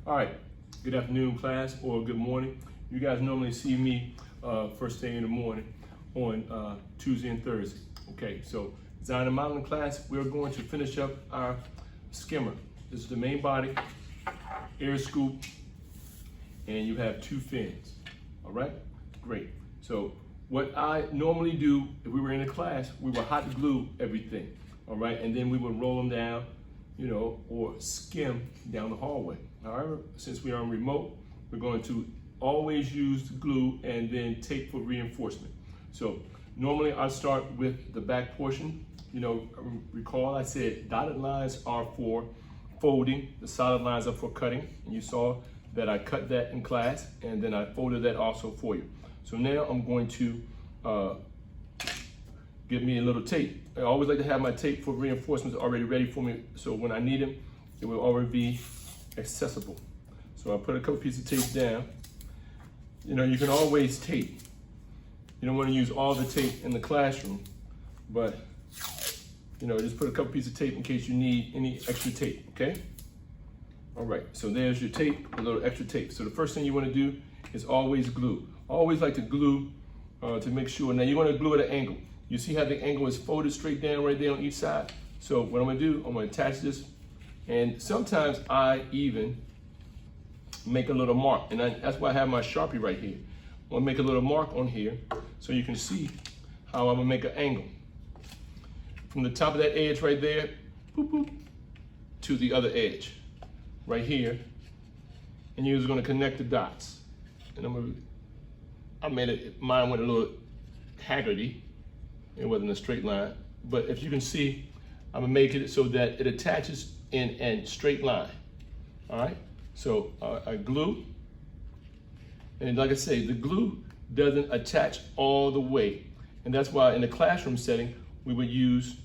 All right, good afternoon, class, or good morning. You guys normally see me first thing in the morning on Tuesday and Thursday. Okay, so design and modeling class, we're going to finish up our skimmer. This is the main body, air scoop, and you have two fins. All right, great. So what I normally do, if we were in a class, we would hot glue everything. All right, and then we would roll them down, you know, or skim down the hallway. However, since we are on remote, we're going to always use glue and then tape for reinforcement. So normally I start with the back portion. You know, recall I said dotted lines are for folding, the solid lines are for cutting. And you saw that I cut that in class and then I folded that also for you. So now I'm going to get me a little tape. I always like to have my tape for reinforcements already ready for me, so when I need them, it will already be accessible. So I put a couple pieces of tape down. You know, you can always tape. You don't want to use all the tape in the classroom, but you know, just put a couple pieces of tape in case you need any extra tape, okay? All right, so there's your tape, a little extra tape. So the first thing you want to do is always glue. Always like to glue to make sure. Now you want to glue at an angle. You see how the angle is folded straight down right there on each side? So what I'm gonna do, I'm gonna attach this, and sometimes I even make a little mark, and that's why I have my Sharpie right here. I'm gonna make a little mark on here so you can see how I'm gonna make an angle. From the top of that edge right there, boop, boop, to the other edge, right here, and you're just gonna connect the dots. And I made it, mine went a little haggardy. It wasn't a straight line, but if you can see, I'm gonna make it so that it attaches in a straight line. All right, so I glue, and like I say, the glue doesn't attach all the way, and that's why in the classroom setting, we would use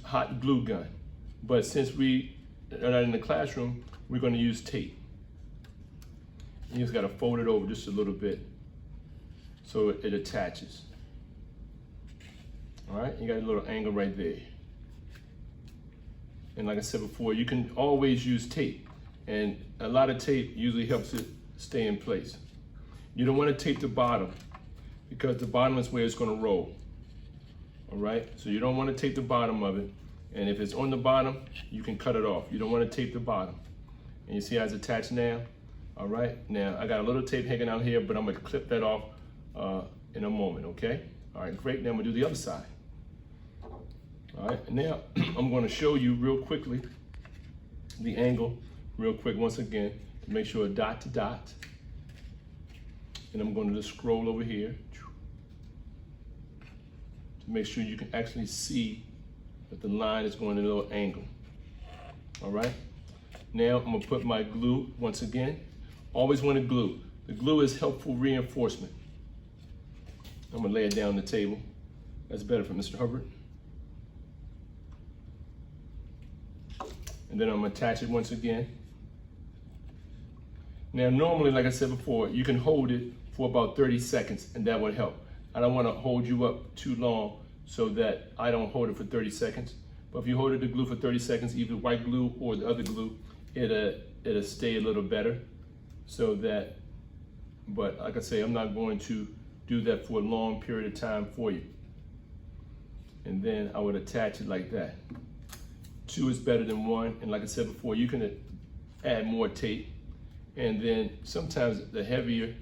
hot glue gun. But since we are not in the classroom, we're gonna use tape. You just gotta fold it over just a little bit so it attaches. All right, you got a little angle right there. And like I said before, you can always use tape, and a lot of tape usually helps it stay in place. You don't wanna tape the bottom because the bottom is where it's gonna roll. All right, so you don't wanna tape the bottom of it, and if it's on the bottom, you can cut it off. You don't wanna tape the bottom. And you see how it's attached now? All right, now I got a little tape hanging out here, but I'm gonna clip that off in a moment, okay? All right, great, now I'm gonna do the other side. All right, and now I'm gonna show you real quickly the angle, real quick once again, to make sure dot to dot. And I'm gonna just scroll over here to make sure you can actually see that the line is going in a little angle. All right, now I'm gonna put my glue once again. Always want to glue. The glue is helpful reinforcement. I'm gonna lay it down on the table. That's better for Mr. Hubbard. And then I'm gonna attach it once again. Now normally, like I said before, you can hold it for about 30 seconds and that would help. I don't wanna hold you up too long so that I don't hold it for 30 seconds. But if you hold it to glue for 30 seconds, either white glue or the other glue, it'll stay a little better. So that, but like I say, I'm not going to do that for a long period of time for you. And then I would attach it like that. 2 is better than 1, and like I said before, you can add more tape. And then sometimes the heavier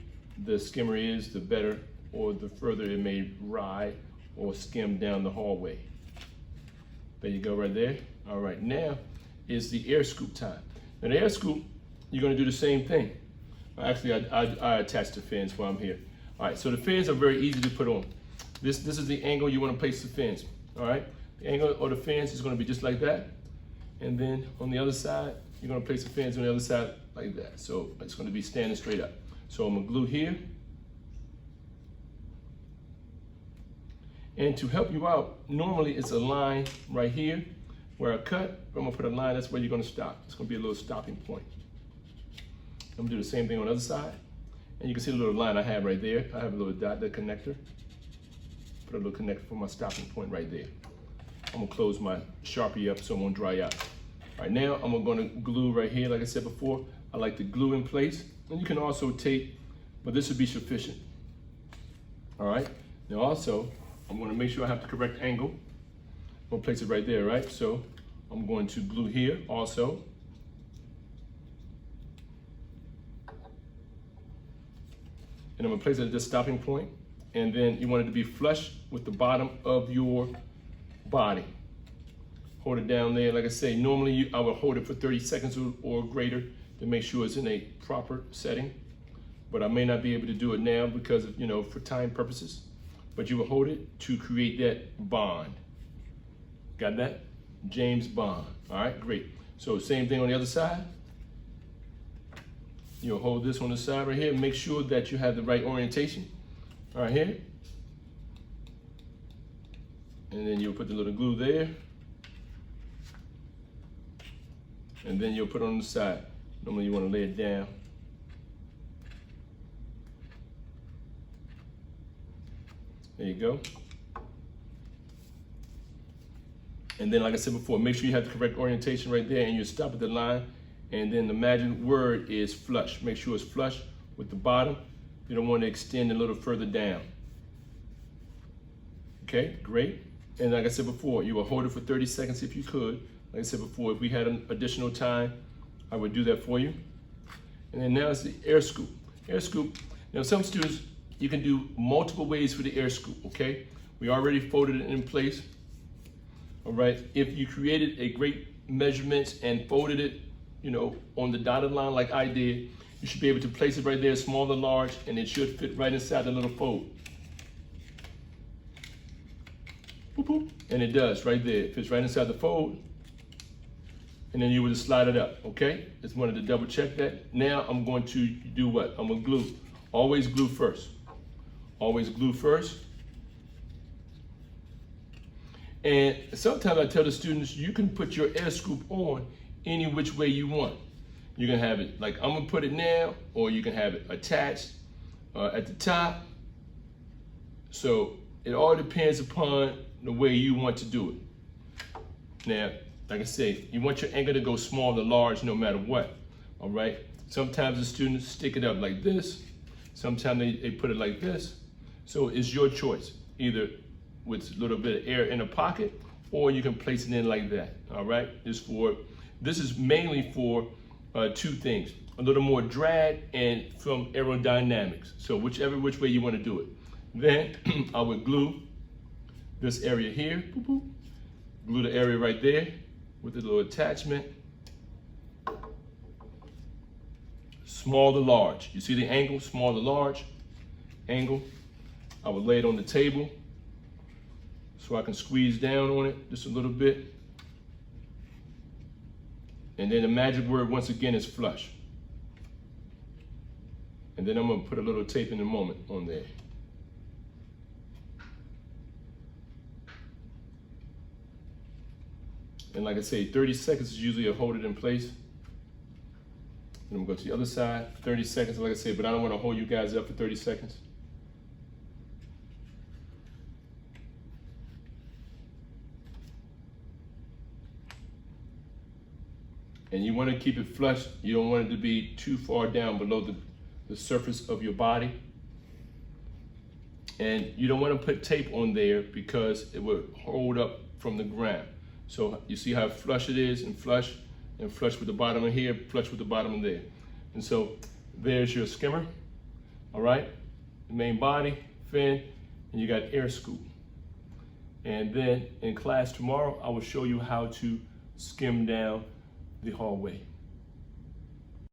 the skimmer is, the better, or the further it may ride or skim down the hallway. There you go right there. All right, now is the air scoop time. Now the air scoop, you're gonna do the same thing. Actually, I attached the fins while I'm here. All right, so the fins are very easy to put on. This is the angle you want to place the fins. All right, the angle of the fins is going to be just like that, and then on the other side, you're going to place the fins on the other side like that. So it's going to be standing straight up. So I'm going to glue here, and to help you out, normally it's a line right here where I cut. I'm going to put a line. That's where you're going to stop. It's going to be a little stopping point. I'm gonna do the same thing on the other side. And you can see the little line I have right there. I have a little dot, the connector. Put a little connector for my stopping point right there. I'm gonna close my Sharpie up so it won't dry out. All right, now I'm gonna glue right here. Like I said before, I like to glue in place. And you can also tape, but this would be sufficient. All right, now also, I'm gonna make sure I have the correct angle. I'm gonna place it right there, right? So I'm going to glue here also. And I'm gonna place it at this stopping point. And then you want it to be flush with the bottom of your body. Hold it down there. Like I say, normally I would hold it for 30 seconds or greater to make sure it's in a proper setting. But I may not be able to do it now because of, for time purposes. But you will hold it to create that bond. Got that? James Bond. All right, great. So same thing on the other side. You'll hold this on the side right here. Make sure that you have the right orientation. All right, here. And then you'll put the little glue there. And then you'll put it on the side. Normally you want to lay it down. There you go. And then, like I said before, make sure you have the correct orientation right there and you stop at the line. And then the magic word is flush. Make sure it's flush with the bottom. You don't want to extend a little further down. Okay, great. And like I said before, you will hold it for 30 seconds if you could. Like I said before, if we had an additional time, I would do that for you. And then now it's the air scoop. Air scoop. Now some students, you can do multiple ways for the air scoop, okay? We already folded it in place. All right, if you created a great measurements and folded it, on the dotted line like I did, you should be able to place it right there, small or large, and it should fit right inside the little fold. Boop, boop. And it does right there. It fits right inside the fold. And then you would just slide it up, okay? Just wanted to double check that. Now I'm going to do what? I'm gonna glue. Always glue first. Always glue first. And sometimes I tell the students, you can put your air scoop on any which way you want. You can have it, like I'm gonna put it now, or you can have it attached at the top. So it all depends upon the way you want to do it. Now, like I say, you want your angle to go small or large no matter what, all right? Sometimes the students stick it up like this. Sometimes they put it like this. So it's your choice, either with a little bit of air in the pocket, or you can place it in like that, all right? This is mainly for two things, a little more drag and from aerodynamics. So whichever which way you want to do it. Then I would glue this area here, boop, boop. Glue the area right there with the little attachment. Small to large. You see the angle, small to large, angle. I would lay it on the table so I can squeeze down on it just a little bit. And then the magic word, once again, is flush. And then I'm gonna put a little tape in a moment on there. And like I say, 30 seconds is usually a hold it in place. And I'm gonna go to the other side, 30 seconds, like I said, but I don't wanna hold you guys up for 30 seconds. And you want to keep it flush. You don't want it to be too far down below the surface of your body. And you don't want to put tape on there because it will hold up from the ground. So you see how flush it is, and flush with the bottom of here, flush with the bottom of there. And so there's your skimmer, all right? The main body, fin, and you got air scoop. And then in class tomorrow, I will show you how to skim down the hallway.